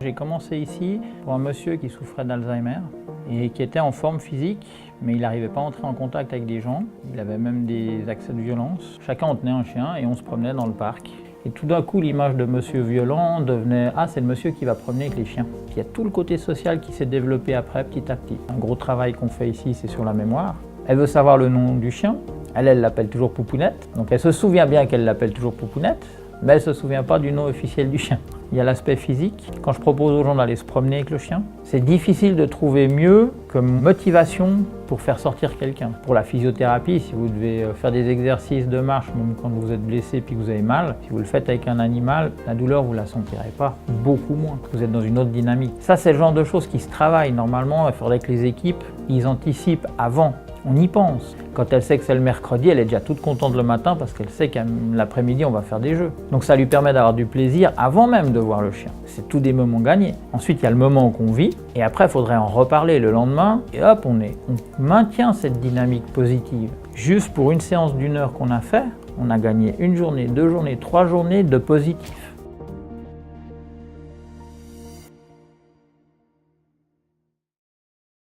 J'ai commencé ici pour un monsieur qui souffrait d'Alzheimer et qui était en forme physique, mais il n'arrivait pas à entrer en contact avec des gens. Il avait même des accès de violence. Chacun en tenait un chien et on se promenait dans le parc. Et tout d'un coup, l'image de monsieur violent devenait « Ah, c'est le monsieur qui va promener avec les chiens ». Il y a tout le côté social qui s'est développé après, petit à petit. Un gros travail qu'on fait ici, c'est sur la mémoire. Elle veut savoir le nom du chien. Elle l'appelle toujours Poupounette. Donc elle se souvient bien qu'elle l'appelle toujours Poupounette, mais elle ne se souvient pas du nom officiel du chien. Il y a l'aspect physique. Quand je propose aux gens d'aller se promener avec le chien, c'est difficile de trouver mieux comme motivation pour faire sortir quelqu'un. Pour la physiothérapie, si vous devez faire des exercices de marche, même quand vous êtes blessé et que vous avez mal, si vous le faites avec un animal, la douleur, vous ne la sentirez pas, beaucoup moins. Vous êtes dans une autre dynamique. Ça, c'est le genre de choses qui se travaillent. Normalement, il faudrait que les équipes, ils anticipent avant. On y pense. Quand elle sait que c'est le mercredi, elle est déjà toute contente le matin parce qu'elle sait qu'à l'après-midi, on va faire des jeux. Donc ça lui permet d'avoir du plaisir avant même de voir le chien. C'est tous des moments gagnés. Ensuite, il y a le moment qu'on vit et après, il faudrait en reparler le lendemain. Et hop, on maintient cette dynamique positive. Juste pour une séance d'1 heure qu'on a fait, on a gagné 1 journée, 2 journées, 3 journées de positif.